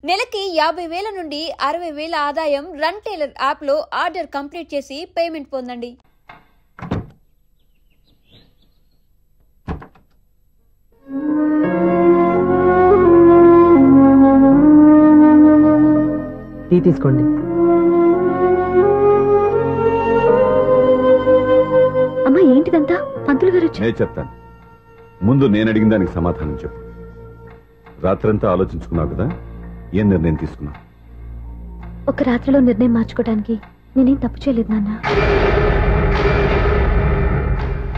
నెలకి 50,000 నుండి 60,000 ఆదాయం రన్ టైలర్ యాప్లో ఆర్డర్ కంప్లీట్ చేసి పేమెంట్ పొందండి. టీ తీసుకోండి. అమ్మా ఏంటిదంతా? పంతులు గారు నేను చెప్తాను. ముందు నేను అడిగిన దానికి సమాధానం చెప్పు. రాత్రంతా ఆలోచించుకున్నావు కదా, ఏం నిర్ణయం తీసుకున్నావు? ఒక రాత్రిలో నిర్ణయం మార్చుకోవడానికి నేనేం తప్పు చేయలేదు నాన్న.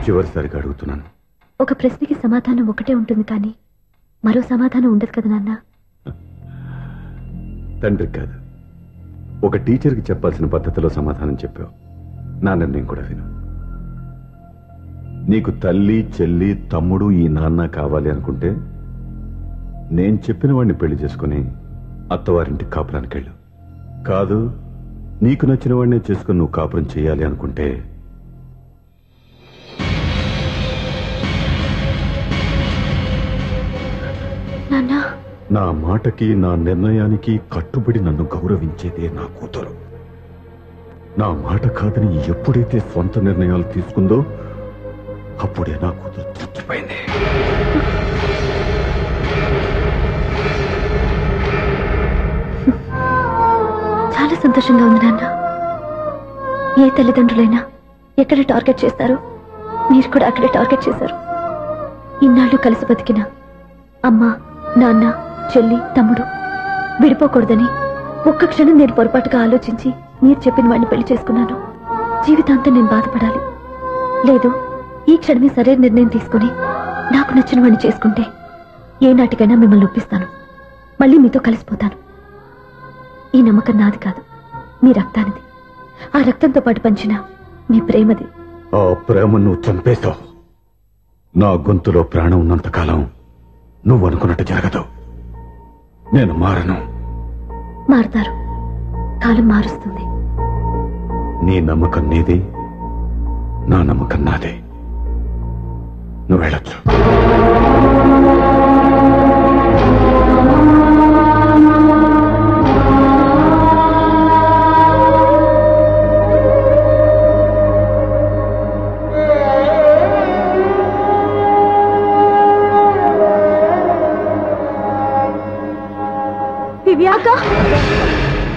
చివరిసారిగా అడుగుతున్నాను. ఒక ప్రశ్నకి సమాధానం ఒకటే ఉంటుంది కానీ మరో సమాధానం ఉండదు కదా నాన్న. తండ్రి కాదు, ఒక టీచర్కి చెప్పాల్సిన పద్ధతిలో సమాధానం చెప్పావు. నా నిర్ణయం కూడా విను. నీకు తల్లి, చెల్లి, తమ్ముడు, ఈ నాన్న కావాలి అనుకుంటే నేను చెప్పిన వాడిని పెళ్లి చేసుకుని అత్తవారింటి కాపురానికి వెళ్ళు. కాదు, నీకు నచ్చిన వాడినే చేసుకుని నువ్వు కాపురం చేయాలి అనుకుంటే నా మాటకి, నా నిర్ణయానికి కట్టుబడి నన్ను గౌరవించేదే నా కూతురు. నా మాట కాదని ఎప్పుడైతే స్వంత నిర్ణయాలు తీసుకుందో అప్పుడే నా కూతురు తృప్తిపోయింది. చాలా సంతోషంగా ఉంది నాన్న. ఏ తల్లిదండ్రులైనా ఎక్కడ టార్గెట్ చేస్తారో మీరు కూడా అక్కడే టార్గెట్ చేశారు. ఇన్నాళ్ళు కలిసి బతికిన అమ్మ, నాన్న, చెల్లి, తమ్ముడు విడిపోకూడదని ఒక్క క్షణం నేను పొరపాటుగా ఆలోచించి మీరు చెప్పిన వాడిని పెళ్లి చేసుకున్నాను. జీవితాంతం నేను బాధపడాలి. లేదు, ఈ క్షణమే సరైన నిర్ణయం తీసుకుని నాకు నచ్చిన వాడిని చేసుకుంటే ఏ నాటికైనా మిమ్మల్ని ఒప్పిస్తాను. మళ్ళీ మీతో కలిసిపోతాను. ఈ నమ్మకం నాది కాదు, మీ రక్తానిది. ఆ రక్తంతో పాటు పంచిన మీ ప్రేమది. ఆ ప్రేమ నువ్వు చంపేశావు. నా గొంతులో ప్రాణం ఉన్నంతకాలం నువ్వు అనుకున్నట్టు జరగదు. నేను మారను. మారుతారు, కాలం మారుస్తుంది. నీ నమ్మకం నీది, నా నమ్మకం నాదే. నువ్వు వెళ్ళొచ్చు.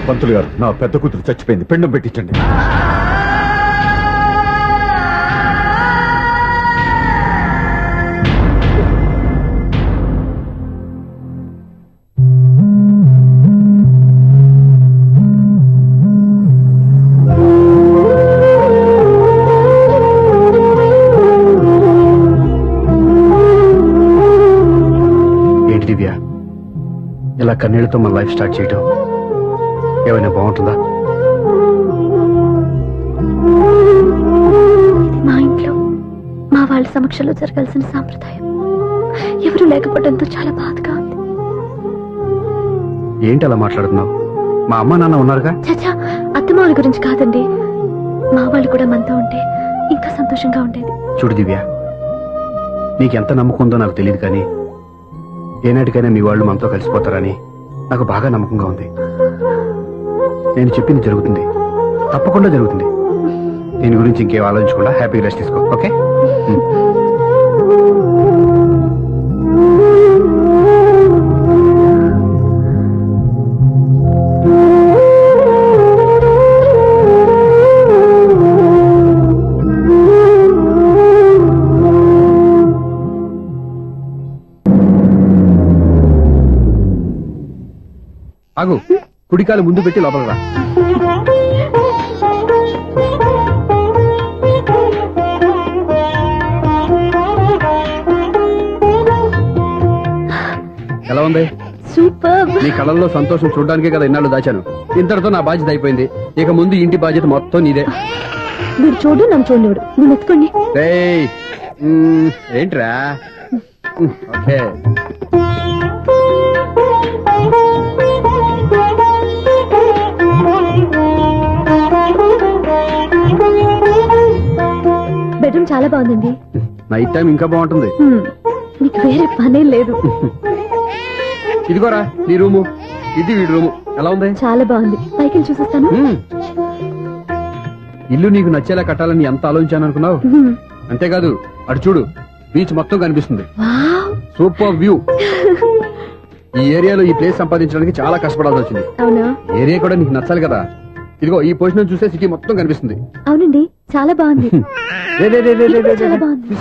పంతులు గారు, నా పెద్ద కూతురు చచ్చిపోయింది, పిండం పెట్టించండి. ఏంటి దివ్య, ఇలా కన్నీళ్లతో మన లైఫ్ స్టార్ట్ చేయటం ఏమైనా బాగుంటుందా? మా ఇంట్లో మా వాళ్ళ సమక్షంలో జరగాల్సిన సాంప్రదాయం ఎవరు లేకపోవడంతో చాలా బాధగా ఉంది. ఏంటి అలా మాట్లాడుతున్నావు? మా అమ్మ నాన్న ఉన్నారుగా. చచ్చా, అత్తమాల గురించి కాదండి. మా వాళ్ళు కూడా మనతో ఉంటే ఇంకా సంతోషంగా ఉండేది. చూడు దివ్య, నీకెంత నమ్మకం ఉందో నాకు తెలియదు, కానీ ఏనాటికైనా మీ వాళ్ళు మనతో కలిసిపోతారని నాకు బాగా నమ్మకంగా ఉంది. నేను చెప్పింది జరుగుతుంది, తప్పకుండా జరుగుతుంది. దీని గురించి ఇంకేం ఆలోచించకుండా హ్యాపీ రెస్ట్ తీసుకో. ఓకే? ఆగు, కుడికాలు ముందు పెట్టి లోపల రా. ఎలా ఉంది? సూపర్. నీ కళ్ళల్లో సంతోషం చూడడానికే కదా ఇన్నాళ్ళు దాచాను. ఇంతటితో నా బాధ్యత అయిపోయింది. ఇక ముందు ఇంటి బాధ్యత మొత్తం నీదే. మీరు చూడు, నన్ను చూడనివ్వడు. నువ్వు ఎత్తుకోండి. ఏంట్రా? ఓకే. బెడ్రూమ్ చాలా బాగుందండి. నైట్ టైం ఇంకా బాగుంటుంది. మీకు వేరే పనే లేదు. ఇదిగోరా నీ రూము. ఇది వీడి రూము. ఎలా ఉంది? చాలా బాగుంది. పైకి చూసేస్తాను. ఇల్లు నీకు నచ్చేలా కట్టాలని ఎంత ఆలోచించాను అనుకున్నావు? అంతేకాదు, అటు చూడు, బీచ్ మొత్తం కనిపిస్తుంది. Super view. ఈ ఏరియాలో ఈ ప్లేస్ సంపాదించడానికి చాలా కష్టపడాల్సి వచ్చింది. అవునా? ఏరియా కూడా నీకు నచ్చాలి కదా. ఇదిగో ఈ పొజిషన్ చూస్తే సిటీ మొత్తం కనిపిస్తుంది. అవునండి, చాలా బాగుంది. చాలా బాగుంది.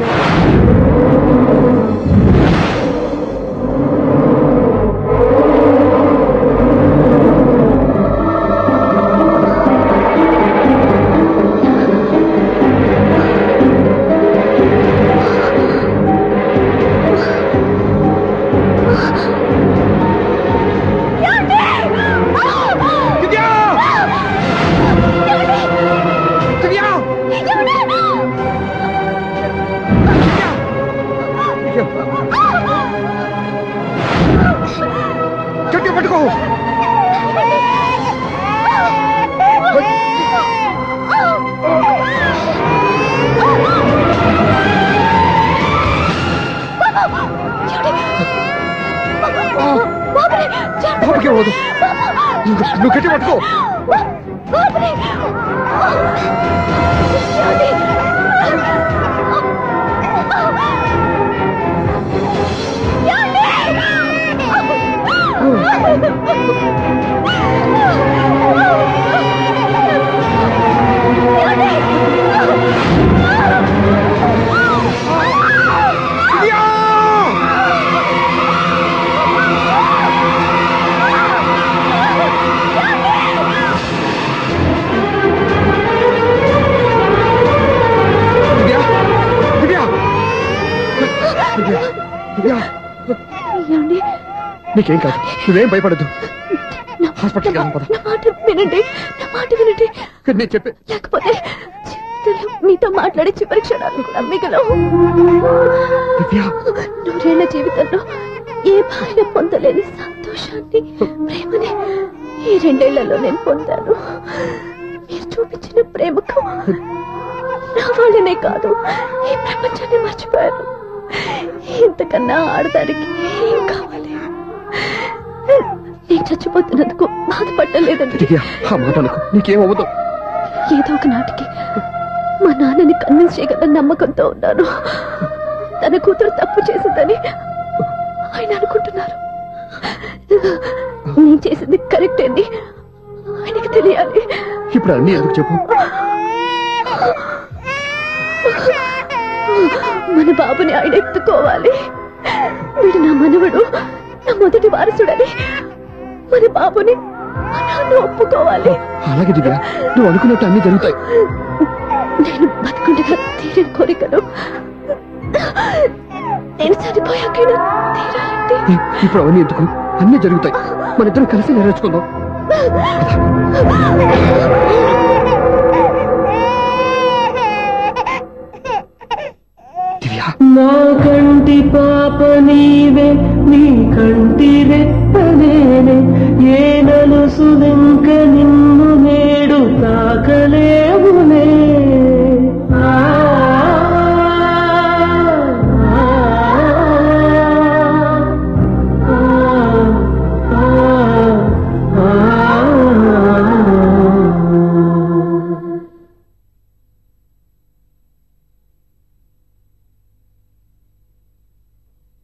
నువ్వు గట్టి పట్టుకో. నీకేం కాదు, నువ్వేం భయపడద్దు. హాస్పిటల్కి వెళ్దాం పద. నా మాట వినండి, నా మాట వినండి. నేను చెప్పే, లేకపోతే జీవితంలో మీతో మాట్లాడే చివరి క్షణాలు కూడా మిగలవు. నూరేళ్ల జీవితంలో ఏ భార్య పొందలేని సంతోషాన్ని, ప్రేమని ఈ 2 ఏళ్లలో నేను పొందాను. మీరు చూపించిన ప్రేమకు నా వాళ్ళనే కాదు, ఈ ప్రపంచాన్ని మర్చిపోయాను. ఇంతకన్నా ఆడదానికి ఏం కావాలి? నేను చచ్చిపోతున్నందుకు బాధపడలేదండి. నీకేమవుతావు? ఏదో ఒక నాటికి మా నాన్నని కన్విన్స్ చేయగల నమ్మకంతో ఉన్నాను. తన కూతురు తప్పు చేసిందని ఆయన అనుకుంటున్నారు. నేను చేసింది కరెక్ట్ అని ఆయనకి తెలియాలి. ఇప్పుడు అన్ని ఎందుకు చెప్పు? మన బాబుని ఆయన ఎత్తుకోవాలి. వీడు నా మనవడు, నా మొదటి వారసుడని మన బాబుని మా నాన్న ఒప్పుకోవాలి. అలాగే దివ్య, నువ్వు అనుకున్నట్టు అన్ని జరుగుతాయి. నేను బతుకుండగా తీరని కోరికలు నేను చనిపోయాకైనా తీరాలంటే ఇప్పుడు అవన్నీ ఎందుకు? అన్ని జరుగుతాయి, మన ఇద్దరం కలిసి నెరవేర్చుకుందాం. నా కంటి పాప నీవే, నీ కంటి రెప్పనేనే, ఏ నలుసులింక నిన్ను నేడు తాకలేవునే.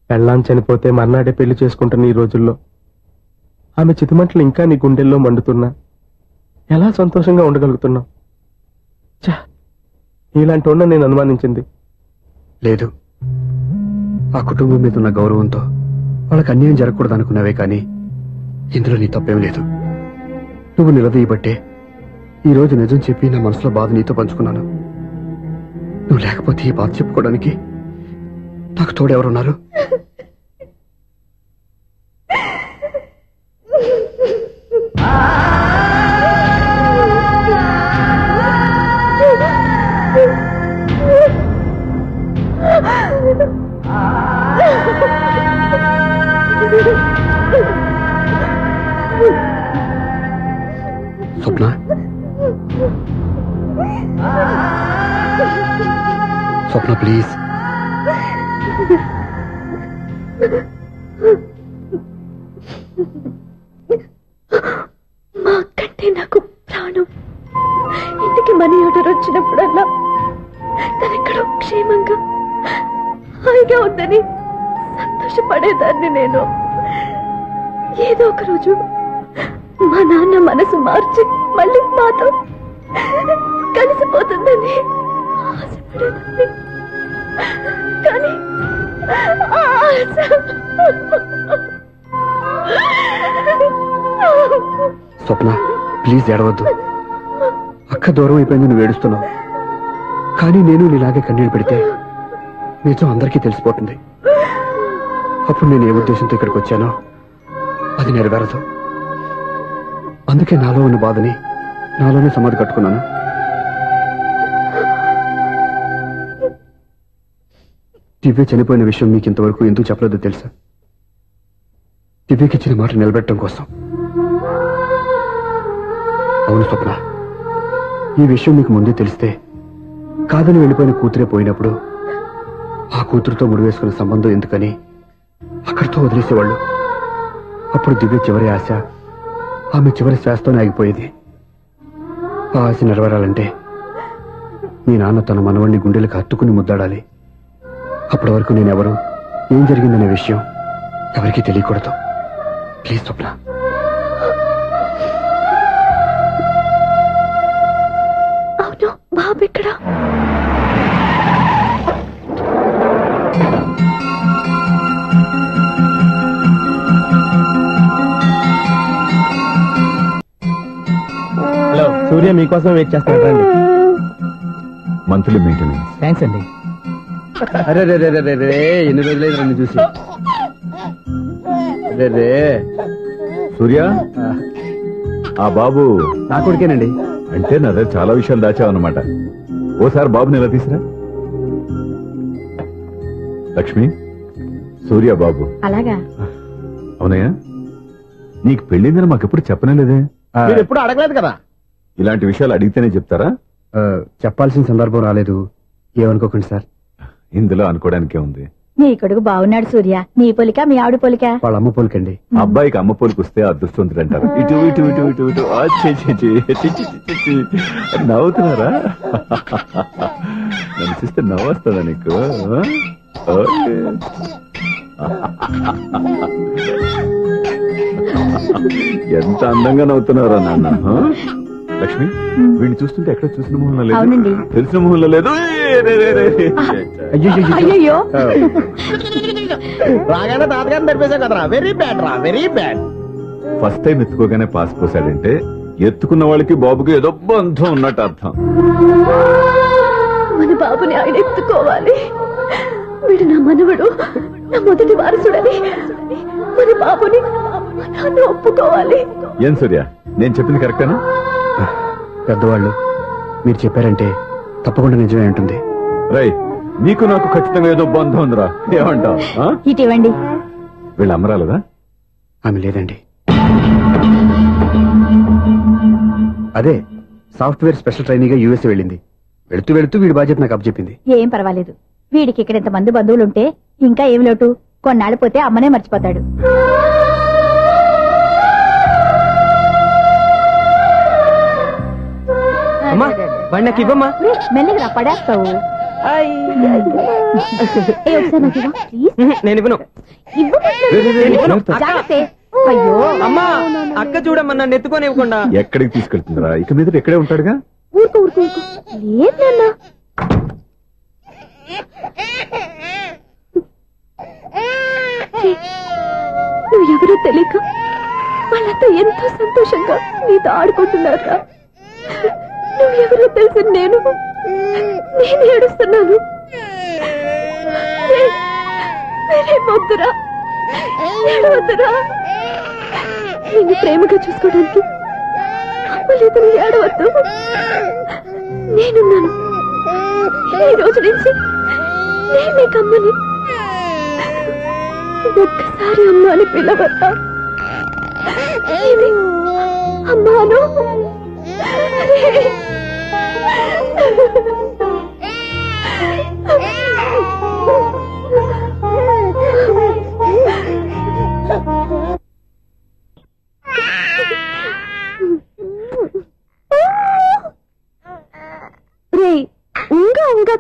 పెళ్ళాం చనిపోతే మర్నాడే పెళ్లి చేసుకుంటున్న ఈ రోజుల్లో ఆమె చితిమంటలు ఇంకా నీ గుండెల్లో మండుతున్నా ఎలా సంతోషంగా ఉండగలుగుతున్నావు? ఇలాంటి ఉన్న నేను అనుమానించింది లేదు. ఆ కుటుంబం మీద ఉన్న గౌరవంతో వాళ్ళకి అన్యాయం జరగకూడదు అనుకున్నావే కానీ ఇందులో నీ తప్పేం లేదు. నువ్వు నిలదీయబట్టే ఈ రోజు నిజం చెప్పి నా మనసులో బాధ నీతో పంచుకున్నాను. నువ్వు లేకపోతే ఈ బాధ చెప్పుకోవడానికి నాకు తోడెవరున్నారు? స్వప్న, స్వప్న ప్లీజ్. మనీ ఆర్డర్ వచ్చినప్పుడల్లా తనెక్కడో క్షేమంగా హాయిగా ఉందని సంతోషపడేదాన్ని నేను. ఏదో ఒక రోజు మా నాన్న మనసు మార్చి మళ్ళీ మాతో కలిసిపోతుందని ఆశపడేదాన్ని. కానీ స్వప్న, ప్లీజ్ ఏడవద్దు. అక్క దూరం అయిపోయింది, నువ్వు ఏడుస్తున్నావు. కానీ నేను నీలాగే కన్నీళ్ళు పెడితే నిజం అందరికీ తెలిసిపోతుంది. అప్పుడు నేను ఏ ఉద్దేశంతో ఇక్కడికి వచ్చానో అది నెరవేరదు. అందుకే నాలో ఉన్న బాధని నాలోనే సమాధి కట్టుకున్నాను. దివ్య చనిపోయిన విషయం మీకు ఇంతవరకు ఎందుకు చెప్పలేదో తెలుసా? దివ్యకి ఇచ్చిన మాట నిలబెట్టడం కోసం. అవును స్వప్న, ఈ విషయం మీకు ముందే తెలిస్తే కాదని వెళ్ళిపోయిన కూతురే పోయినప్పుడు ఆ కూతురుతో ముడివేసుకున్న సంబంధం ఎందుకని అక్కడితో వదిలేసేవాళ్ళు. అప్పుడు దివ్య చివరి ఆశ ఆమె చివరి శ్వాసతోనే ఆగిపోయేది. ఆ ఆశ నెరవేరాలంటే మీ నాన్న తన మనవణ్ణి గుండెలకు హత్తుకుని ముద్దాడాలి. అప్పటి వరకు నేనెవరు, ఏం జరిగిందనే విషయం ఎవరికీ తెలియకూడదు. ప్లీజ్ స్వప్న. అవును, బాబు ఇక్కడ. హలో, సూర్య మీకోసం వెయిట్ చేస్తాను, రండి. Monthly maintenance. థ్యాంక్స్ అండి. అరే రే రే రే రే, ఎన్ని రోజులైంది నన్ను చూసి. రే రే, సూర్య, ఆ బాబు నా కొడుకేనండి. అంటే నా దగ్గర చాలా విషయాలు దాచావన్నమాట. ఓసారి బాబుని ఎలా తీసురా. లక్ష్మి, సూర్య బాబు. అలాగా? అవునయ్యా, నీకు పెళ్ళిందని మాకెప్పుడు చెప్పనే లేదే. మీరు ఎప్పుడు అడగలేదు కదా. ఇలాంటి విషయాలు అడిగితేనే చెప్తారా? చెప్పాల్సిన సందర్భం రాలేదు, ఏమనుకోకండి సార్. ఇందులో అనుకోవడానికే ఉంది. నీ కొడుకు బాగున్నాడు సూర్య. నీ పొలిక మీ ఆవిడ పొలిక? వాళ్ళ అమ్మ పోలికండి. అబ్బాయికి అమ్మ పోలికి వస్తే అదృష్టవంతుడు అంటారు. ఇటు ఇటు ఇటు ఇటు ఇటు ఆ, ఛీ, ఛీ, ఛీ, ఛీ, ఛీ, ఛీ, ఛీ. నవ్వుతున్నారా? నన్ను చూస్తే నవ్వు వస్తుందా నీకు? ఓకే. ఎంత అందంగా నవ్వుతున్నారా నాన్న. లక్ష్మి, వీడిని చూస్తుంటే ఎక్కడ చూసిన మొహంలో లేదు, తెలిసిన మొహంలో లేదు. అయ్యో, రాగానే తాతగారిని తెరిపేశా కదరా. వెరీ బ్యాడ్ రా, వెరీ బ్యాడ్. ఫస్ట్ టైం ఎత్తుకోగానే పాస్ పోసాడంటే ఎత్తుకున్న వాళ్ళకి బాబుకి ఏదో బంధం ఉన్నట్టు అర్థం. మన బాబుని ఆయన ఎత్తుకోవాలి. వీడు నా మనవడు, నా మొదటి వారసుడని మన బాబుని నాన్న ఒప్పుకోవాలి. ఏం సూర్య, నేను చెప్పింది కరెక్టేనా? పెద్దవాళ్ళు మీరు చెప్పారంటే తప్పకుండా నిజమే ఉంటుంది. రై, నీకు నాకు ఖచ్చితంగా ఏదో బంధం ఉందిరా. ఏమంటావు? ఇటీవండి. వీళ్ళ అమ్మరాలదా? ఆమె లేదండి. అదే సాఫ్ట్వేర్ స్పెషల్ ట్రైనింగ్ గా యూఎస్ వెళ్ళింది. వెళుతూ వెళుతూ వీడి బాధ్యత నాకు అప్పచెప్పింది. ఏం పర్వాలేదు, వీడికి ఇక్కడ ఇంతమంది బంధువులుంటే ఇంకా ఏమి లోటు. కొన్నాళ్ళు పోతే అమ్మనే మర్చిపోతాడు. మెల్లగా పడేస్తావు. నేను ఇవ్వను. అయ్యో అమ్మా, అక్క చూడమ్మా, నన్ను ఎత్తుకొని ఇవ్వకుండా. ఎక్కడికి తీసుకెళ్తుందిరా? ఇక మీద ఎక్కడే ఉంటాడుగా. ఊరుకో ఊరుకో ఊరుకో. లేదన్నా, నువ్వెవరో తెలియక వాళ్ళంతా ఎంతో సంతోషంగా నీతో ఆడుకుంటున్నారా. నువ్వెవరో తెలిసి నేను ఏడుస్తున్నాను. వద్దురా, ఏడవద్దురా. నిన్ను ప్రేమగా చూసుకోవడానికి అమ్మలేదని ఏడవద్దు. నేనున్నాను. ఈ రోజు నుంచి నేను నీకు అమ్మని. ఒక్కసారి అమ్మ అని పిలవద్దా? అమ్మాను.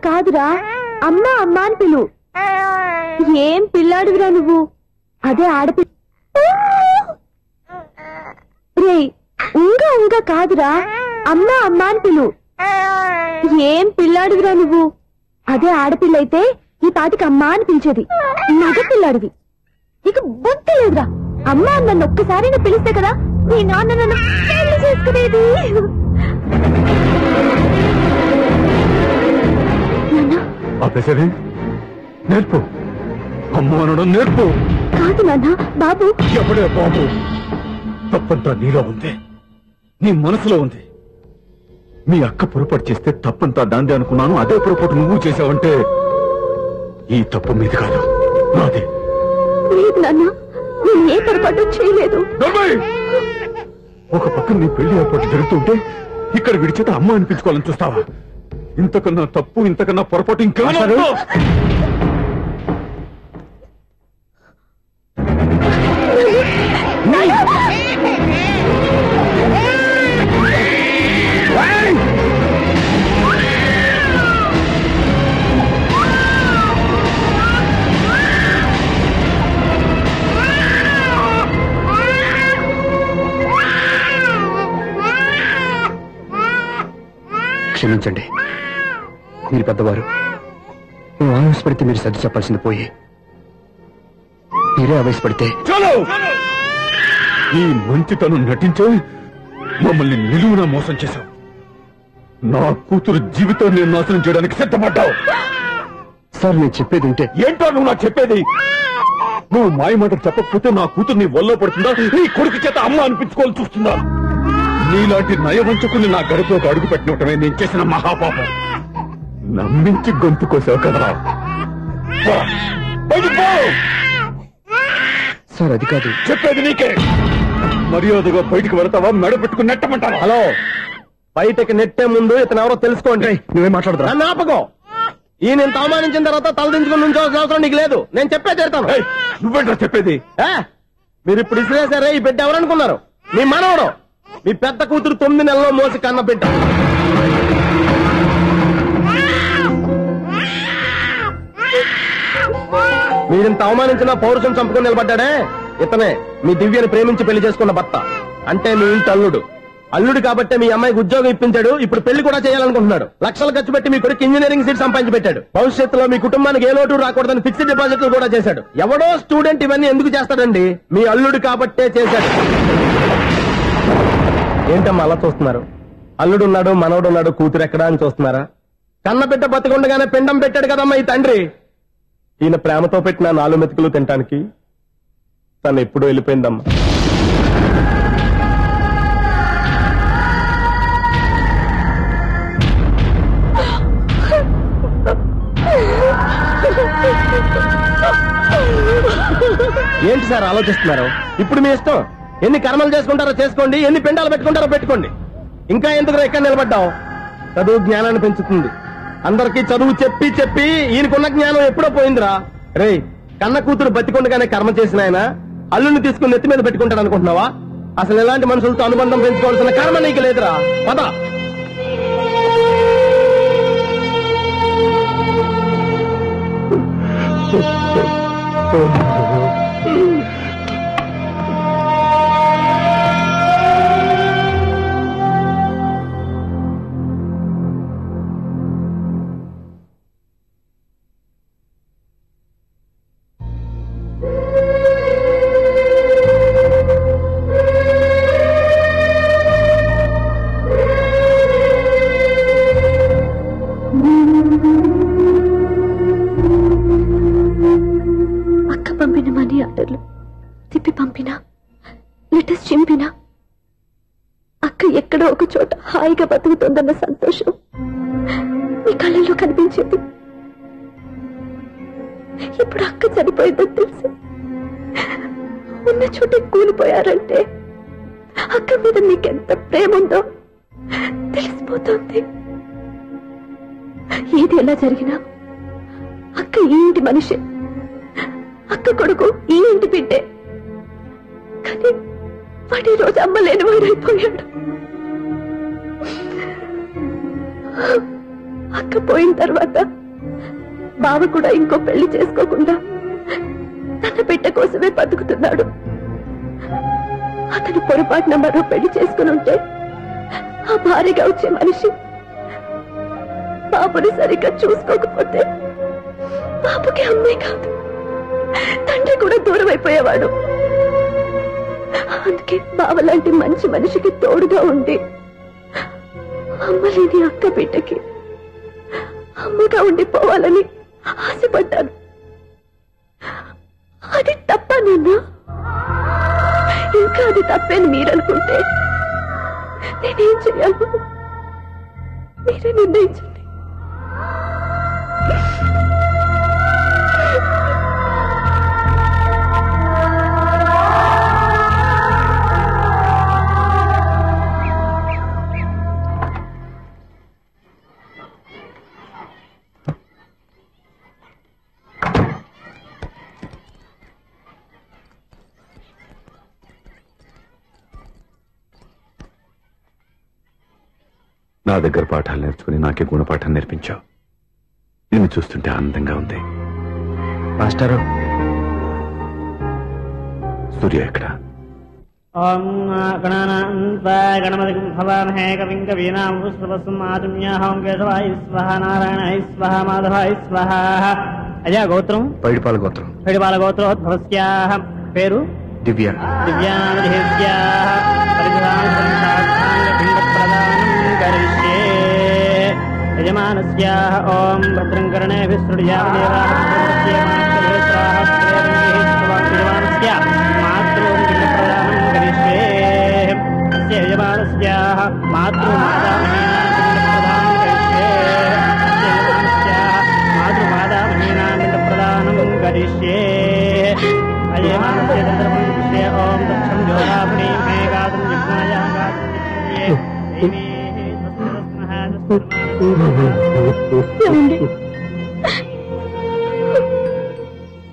కాదురా, అమ్మ అమ్మ అని పిలు. ఏం పిల్లాడురా నువ్వు, అదే ఆడపిల్ల. రే ఉంగా ఉంగా కాదురా, అమ్మ అమ్మ అని పిలు. ఏం పిల్లాడురా నువ్వు, అదే ఆడపిల్ల అయితే ఈ పాటికి అమ్మ అని పిలిచేది. మగ పిల్లాడివి, ఇక బుద్ధి లేదురా. అమ్మ నన్ను ఒక్కసారైనా పిలిస్తే కదా నీ నాన్న నన్ను పెళ్లి చేసుకునేది. నేర్పు, అమ్మ అనడం నేర్పు. కాదు నాన్న, బాబు. ఎవడే బాబు? తప్పంతా నీలో ఉంది, నీ మనసులో ఉంది. మీ అక్క పొరపాటు చేస్తే తప్పంతా దాందే అనుకున్నాను. అదే పొరపాటు నువ్వు చేసావంటే ఈ తప్పు మీది కాదు, నాదే. లేదు నాన్న, నేను ఏ పొరపాటు చేయలేదు. ఒక పక్కన నీ పెళ్లి ఏర్పాటు జరుగుతుంటే ఇక్కడ విడిచేత అమ్మ అనిపించుకోవాలని చూస్తావా? ఇంతకన్నా తప్పు, ఇంతకన్నా పొరపాటు ఇంకా క్షమించండి, మీరు పెద్దవారు. నేను ఆవేశపడితే మీరు సర్ది చెప్పాల్సింది పోయి మీరే ఆవేశపడితే. ఈ మంచితనం నటించే మమ్మల్ని నిలువునా మోసం చేశావు. నా కూతురు జీవితాన్ని నేను నాశనం చేయడానికి సిద్ధపడ్డావు. సార్ నేను చెప్పేది ఉంటే. ఏంటో నువ్వు నాకు చెప్పేది? నువ్వు మాయ మాట చెప్పకపోతే నా కూతురు నీ వల్ల పడుతుందా, నీ కొడుకు చేత అమ్మ అనిపించుకోవాలని చూస్తుందా? నీలాంటి నయవంచుకుని నా గడుపులోకి అడుగు పెట్టినటమే నేను చేసిన మహాపాపం. నమ్మించి గొంతు కోసావు కదా. సార్ అది కాదు చెప్పేది నీకే. మర్యాదగా బయటికి వెళతావా, మెడ పెట్టుకుని నెట్టమంటావా? హలో, బయటకి నెట్టే ముందు ఇతను ఎవరో తెలుసుకోండి. నువ్వేం మాట్లాడతా? నన్ను ఆపకో. ఈయన ఇంత అవమానించిన తర్వాత తలదించుకుని నుంచోవాల్సిన అవసరం నీకు లేదు. నేను చెప్పే చేస్తాను. నువ్వేంటో చెప్పేది? మీరు ఇప్పుడు ఇసిరేసారే, ఈ బిడ్డ ఎవరనుకున్నారు? మీ మనవడు, మీ పెద్ద కూతురు 9 నెలల్లో మోసి కన్న బిడ్డ. మీరింత అవమానించిన పౌరుషం చంపుకొని నిలబడ్డాడే ఇతనే మీ దివ్యని ప్రేమించి పెళ్లి చేసుకున్న భర్త. అంటే మీ ఇంటి అల్లుడు. అల్లుడు కాబట్టే మీ అమ్మాయికి ఉద్యోగం ఇప్పించాడు. ఇప్పుడు పెళ్లి కూడా చేయాలనుకుంటున్నాడు. లక్షలు ఖర్చు పెట్టి మీ కొడుకు ఇంజనీరింగ్ సీట్ సంపాదించి పెట్టాడు. భవిష్యత్తులో మీ కుటుంబానికి ఏ లోటు రాకూడదని ఫిక్స్డ్ డిపాజిట్లు కూడా చేశాడు. ఎవడో స్టూడెంట్ ఇవన్నీ ఎందుకు చేస్తాడండి? మీ అల్లుడు కాబట్టే చేశాడు. ఏంటమ్మా అలా చూస్తున్నారు? అల్లుడు ఉన్నాడు, మనవడు ఉన్నాడు, కూతురు ఎక్కడా అని చూస్తున్నారా? కన్నబిడ్డ బతికుండగానే పిండం పెట్టాడు కదమ్మా ఈ తండ్రి. ఈయన ప్రేమతో పెట్టిన 4 మెతుకులు తినటానికి తను ఎప్పుడూ వెళ్ళిపోయిందమ్మా. ఏంటి సార్ ఆలోచిస్తున్నారు? ఇప్పుడు మీ ఇష్టం. ఎన్ని కర్మలు చేసుకుంటారో చేసుకోండి, ఎన్ని పిండాలు పెట్టుకుంటారో పెట్టుకోండి. ఇంకా ఎందుకు ఎక్కడ నిలబడ్డావు? చదువు జ్ఞానాన్ని పెంచుతుంది. అందరికీ చదువు చెప్పి చెప్పి ఈయనకున్న జ్ఞానం ఎప్పుడో పోయిందిరా. రే, కన్న కూతురు బతికొండగానే కర్మ చేసిన ఆయన అల్లుని తీసుకుని నెత్తి మీద పెట్టుకుంటాడు అనుకుంటున్నావా? అసలు ఎలాంటి మనుషులతో అనుబంధం పెంచుకోవాల్సిన కర్మ నీకు లేదురా. పద. పంపిన మనీ ఆర్డర్లు తిప్పి పంపినా, లెటర్స్ చింపినా అక్క ఎక్కడో ఒక చోట హాయిగా బతుకుతుందన్న సంతోషం మీ కళ్ళల్లో కనిపించేది. ఇప్పుడు అక్క చనిపోయిందని తెలిసి ఉన్న చోట కూలిపోయారంటే అక్క మీద మీకెంత ప్రేమ ఉందో తెలిసిపోతుంది. ఏది ఎలా జరిగినా అక్క ఈ ఇంటి మనిషి, అక్క కొడుకు ఈ ఇంటి బిడ్డే. కానీ వాడి రోజు అమ్మ లేని వాడైపోయాడు. అక్క పోయిన తర్వాత బావ కూడా ఇంకో పెళ్లి చేసుకోకుండా తన బిడ్డ కోసమే బతుకుతున్నాడు. అతను పొరపాటున మరో పెళ్లి చేసుకుని ఉంటే ఆ భార్యగా వచ్చే మనిషి బాబుని సరిగ్గా చూసుకోకపోతే బాబుకి అమ్మే కాదు తండ్రి కూడా దూరం అయిపోయేవాడు. అందుకే బావ లాంటి మంచి మనిషికి తోడుగా ఉండి అమ్మ లేని అక్క బిడ్డకి అమ్మగా ఉండిపోవాలని ఆశపడ్డాను. అది తప్ప నాన్న? ఇంకా అది తప్పేని మీరనుకుంటే నేనేం చేయాలి? మీరే నిర్ణయించండి. నా దగ్గర పాఠాలు నేర్చుకుని నాకే గుణపాఠం నేర్పించావు. నిన్ను చూస్తుంటే ఆనందంగా ఉంది. మాస్టరు, సూర్య ఎక్కడ? ఓం గణపతి భవామహే కవిం కవీనాం పుష్పవస్మాతుమ్యాహం కేశవాయ స్వహ నారాయణాయ స్వహ మాధవాయ స్వహ. అజా గోత్రం పైడిపాల గోత్రం. పైడిపాల గోత్రోద్భవస్యాః. పేరు దివ్య. దివ్యానామధేస్యాః. యజమానస్యాః. ఓం భద్రం కర్ణేభిః శృణుయామదేవాః. యజమానస్యాః మాతృమాతామహీనాం పిండప్రదానం కరిష్యే. అజయమానస్య తంత్రపురుషే. ఓం దక్షం జ్యోరాపుణీ మే గాతుం జిహ్నాయ గాతుం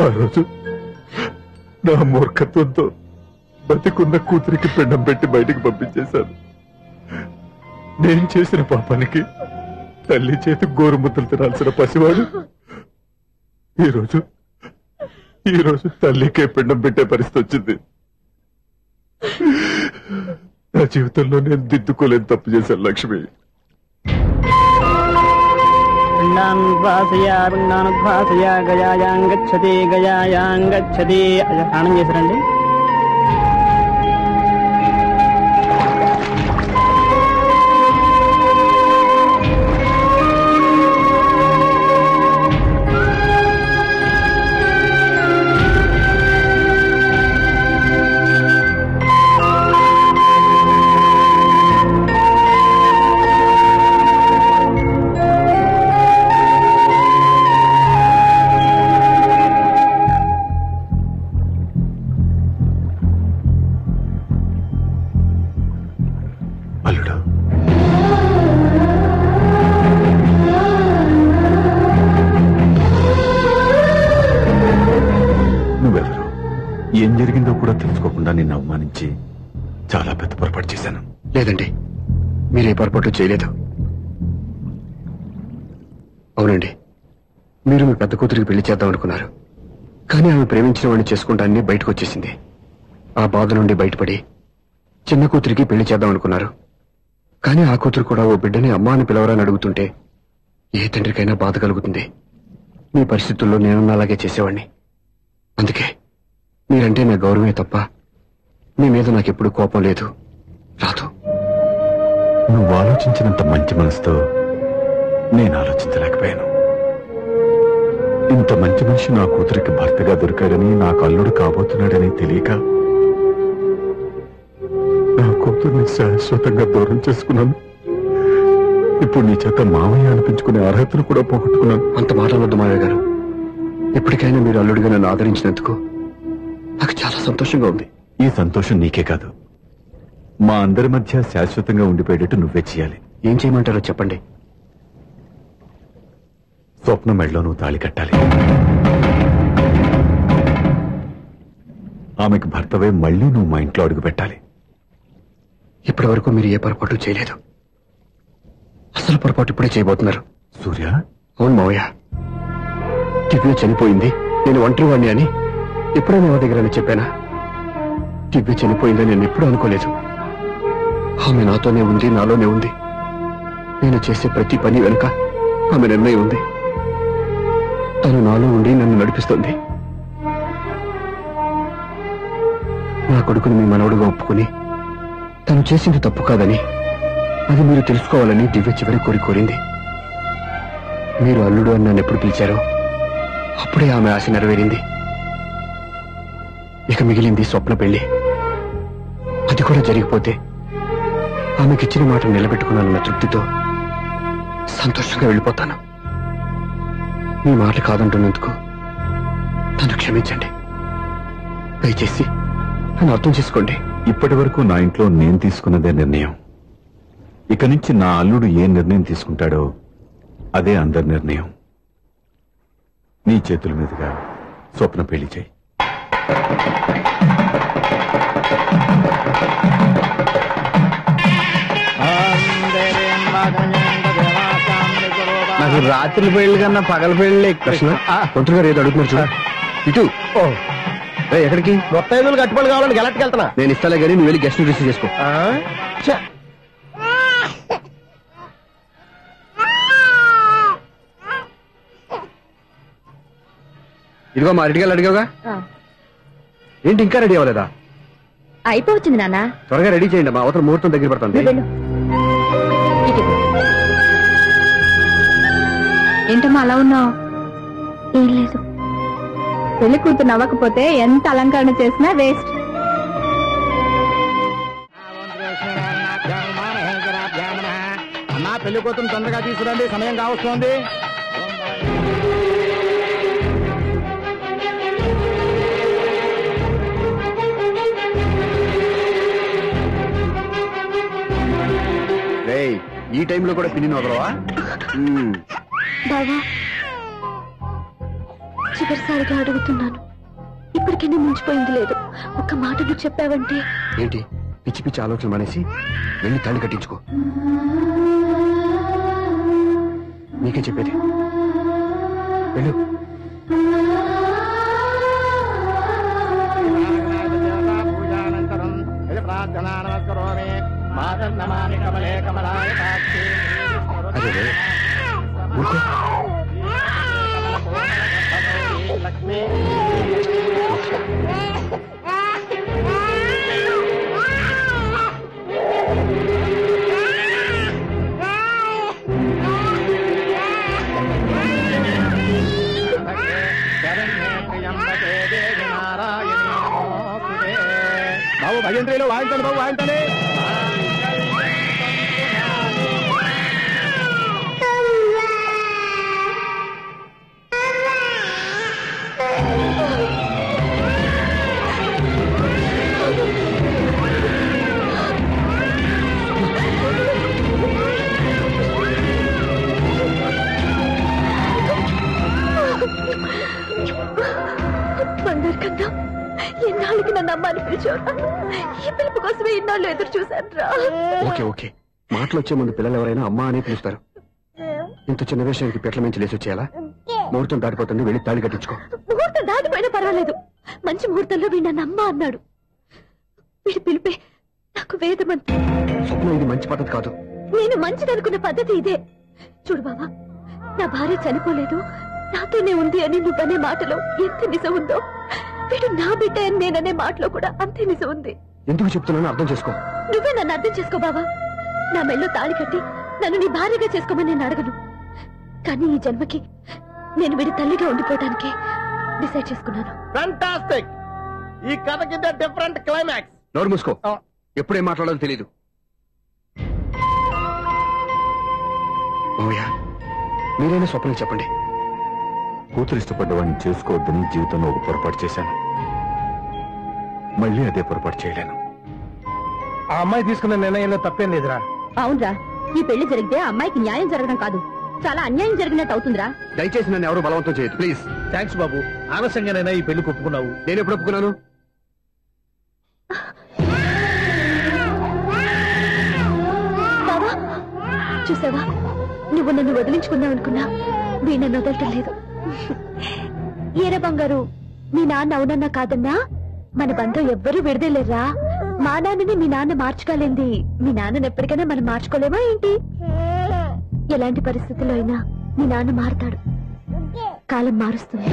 ఆ రోజు నా మూర్ఖత్వంతో బతికున్న కూతురికి పిండం పెట్టి బయటికి పంపించేశాను. నేను చేసిన పాపానికి తల్లి చేతి గోరుముద్దలు తినాల్సిన పసివాడు ఈరోజు తల్లికే పిండం పెట్టే పరిస్థితి వచ్చింది. నా జీవితంలో నేను దిద్దుకోలేని తప్పు చేశాను లక్ష్మి. పిండానుద్వాసయ గయాయాంగచ్చతి గయాయాంగచ్చతి. స్నానం చేశారండి? ఏం జరిగిందో కూడా తెలుసుకోకుండా నిన్ను అవమానించి చాలా పెద్ద పొరపాటు చేశాను. లేదండి, మీరే పొరపాటు చేయలేదు. అవునండి, మీరు మీ పెద్ద కూతురికి పెళ్లి చేద్దాం అనుకున్నారు. కానీ ఆమె ప్రేమించిన వాడిని చేసుకుంటానని బయటకు వచ్చేసింది. ఆ బాధ నుండి బయటపడి చిన్న కూతురికి పెళ్లి చేద్దాం అనుకున్నారు. కానీ ఆ కూతురు కూడా ఓ బిడ్డని అమ్మా అని పిలవరని అడుగుతుంటే ఏ తండ్రికైనా బాధ కలుగుతుంది. మీ పరిస్థితుల్లో నేను అలాగే చేసేవాడిని. అందుకే మీరంటే నా గౌరవమే తప్ప మీ మీద నాకెప్పుడు కోపం లేదు, రాదు. నువ్వు ఆలోచించినంత మంచి మనసుతో నేను ఆలోచించలేకపోయాను. ఇంత మంచి మనిషి నా కూతురికి భర్తగా దొరికాడని, నాకు అల్లుడు కాబోతున్నాడని తెలియక నా కూతుర్ని శాశ్వతంగా దూరం చేసుకున్నాను. ఇప్పుడు నీ చేత మావయ్య అనిపించుకునే అర్హతను కూడా పోగొట్టుకున్నాను. అంత మాటలొద్దు మావయ్య గారు. ఇప్పటికైనా మీరు అల్లుడిగా నన్ను ఆదరించినందుకు నాకు చాలా సంతోషంగా ఉంది. ఈ సంతోషం నీకే కాదు, మా అందరి మధ్య శాశ్వతంగా ఉండిపోయేటట్టు నువ్వే చేయాలి. ఏం చేయమంటారో చెప్పండి. స్వప్న మెడలో నువ్వు తాళి కట్టాలి. ఆమెకు భర్తవే మళ్ళీ నువ్వు మా ఇంట్లో అడుగు పెట్టాలి. ఇప్పటి వరకు మీరు ఏ పొరపాటు చేయలేదు. అసలు పొరపాటు ఇప్పుడే చేయబోతున్నారు. సూర్య, అవును మావయ్య, దివ్య చనిపోయింది, నేను ఒంటరివాణ్ణి అని ఎప్పుడైనా ఎవరి దగ్గర చెప్పానా? దివ్య చనిపోయిందని నేను ఎప్పుడూ అనుకోలేదు. ఆమె నాతోనే ఉంది, నాలోనే ఉంది. నేను చేసే ప్రతి పని వెనుక ఆమె నిర్ణయం ఉంది. తను నాలో ఉండి నన్ను నడిపిస్తుంది. నా కొడుకుని మీ మనవడుగా ఒప్పుకుని తను చేసింది తప్పు కాదని, అది మీరు తెలుసుకోవాలని దివ్య చివరి కోరింది. మీరు అల్లుడు అని నన్ను ఎప్పుడు పిలిచారో అప్పుడే ఆమె ఆశ నెరవేరింది. ఇక మిగిలింది స్వప్న పెళ్లి. అది కూడా జరిగిపోతే ఆమెకిచ్చిన మాట నిలబెట్టుకున్నానన్న తృప్తితో సంతోషంగా వెళ్ళిపోతాను. మీ మాట కాదంటున్నందుకు నన్ను క్షమించండి. దయచేసి నన్ను అర్థం చేసుకోండి. ఇప్పటి వరకు నా ఇంట్లో నేను తీసుకున్నదే నిర్ణయం. ఇక నుంచి నా అల్లుడు ఏ నిర్ణయం తీసుకుంటాడో అదే అందరి నిర్ణయం. నీ చేతుల మీదుగా స్వప్న పెళ్లి చేయి. నాకు రాత్రి పెళ్లి కన్నా పగల పెళ్లి కృష్ణ. కొంతగా రేపు అడుగుతున్నారు చూడ. ఇటు ఎక్కడికి? మొత్తం 5 కట్టుబడి కావాలని గెలట్కి వెళ్తున్నా. నేను ఇస్తాలే కానీ నువ్వు వెళ్ళి గెస్ట్ రిసీవ్ చేసుకో. ఇదిగో మా రెడీగా అడిగావుగా, ఏంటి ఇంకా రెడీ అవ్వలేదా? అయిపోవచ్చింది నాన్న. త్వరగా రెడీ చేయండి, మా అవతల ముహూర్తం దగ్గర పడుతుంది. ఏంటమ్మా అలా ఉన్నావు? ఏం లేదు. పెళ్లి కూతురు నవ్వకపోతే ఎంత అలంకరణ చేసినా వేస్ట్. అన్నా పెళ్లి కూతురు తొందరగా తీసుకురండి, సమయం కావస్తోంది. ఈ టైంలో కూడా పిన్ని వదలవా? బావా, చివరిసారిగా అడుగుతున్నాను. ఇప్పటికైనా మించిపోయింది లేదు. ఒక్క మాట నువ్వు చెప్పావంటే. ఏంటి పిచ్చి పిచ్చి ఆలోచన మానేసి వెళ్ళి తాళి కట్టించుకో. నీకే చెప్పేది, వెళ్ళు. అదే ఊరుకో. బాబు భజంత్రిలో వాయించండి, బాబు వాయించండి. బంగారు కన్నా, ఎన్నాళ్ళకి నన్ను అమ్మాని పిలిచారా? ఈ పిలుపు కోసమే ఇన్నాళ్ళు ఎదురు చూశాను రా. ఓకే ఓకే, మాటలు వచ్చే ముందు పిల్లలు ఎవరైనా అమ్మా అనే పిలుస్తారు. ఇంత చిన్న విషయానికి పెట్ల మించి లేచి వచ్చేయాలా? ముహూర్తం దాటిపోతుంది, వెళ్ళి తాళి కట్టించుకో. ముహూర్తం దాటిపోయినా పర్వాలేదు. మంచి ముహూర్తంలో వీడు నన్ను అమ్మ అన్నాడు. వీడి పిలిపే నాకు వేదమంతి. స్వప్న, ఇది మంచి పద్ధతి కాదు. నేను మంచిదనుకున్న పద్ధతి ఇదే. చూడు బాబా, నా భార్య చనిపోలేదు, నాతోనే ఉంది అని నువ్వనే మాటలో ఎంత నిజం ఉందో, వీడు నా బిడ్డ అని నేననే మాటలో కూడా అంతే నిజం ఉంది. ఎందుకు చెప్తున్నానో అర్థం చేసుకో. నువ్వే నన్ను అర్థం చేసుకో బాబా. నా మెళ్ళో తాళి కట్టి నన్ను నీ భార్యగా చేసుకోమని నేను అడగను. కానీ ఈ జన్మకి నేను వీడి తల్లిగా ఉండిపోవడానికి డిసైడ్ చేసుకున్నాను. ఫ్యాంటాస్టిక్. ఈ కథకి డిఫరెంట్ క్లైమాక్స్. నోరు మూసుకో, ఎప్పుడేం మాట్లాడాలో తెలీదు. మావయ్య, మీరైనా స్వప్నం చెప్పండి. కూతురు ఇష్టపడ్డవాడిని చేసుకోవద్దని జీవితంలో ఒక పొరపాటు చేశాను. మళ్ళీ అదే పొరపాటు చేయలేను. ఆ అమ్మాయి తీసుకున్న నిర్ణయంలో తప్పేం లేదురా. అవునరా, ఈ పెళ్లి జరిగితే అమ్మాయికి న్యాయం జరగడం కాదు, చాలా అన్యాయం జరిగినట్టు అవుతుందిరా. దయచేసి నన్ను ఎవరు బలవంతం చేయదు ప్లీజ్. థ్యాంక్స్ బాబు, ఆలస్యంగానైనా ఈ పెళ్లి ఒప్పుకున్నావు. నేను ఎప్పుడు ఒప్పుకున్నాను? బావా, చూసావా, నువ్వు నన్ను వదిలించుకుందాం అనుకున్నా, వీణను వదలటం లేదు. ఏరే బంగారు, మీ నాన్న అవునన్నా కాదన్నా మన బంధం ఎవ్వరూ విడదలేరా. మా నాన్నని మీ నాన్న మార్చుకోలేంది, మీ నాన్నని ఎప్పటికైనా మనం మార్చుకోలేమా ఏంటి? ఎలాంటి పరిస్థితుల్లో అయినా మీ నాన్న మారుతాడు, కాలం మారుస్తుంది.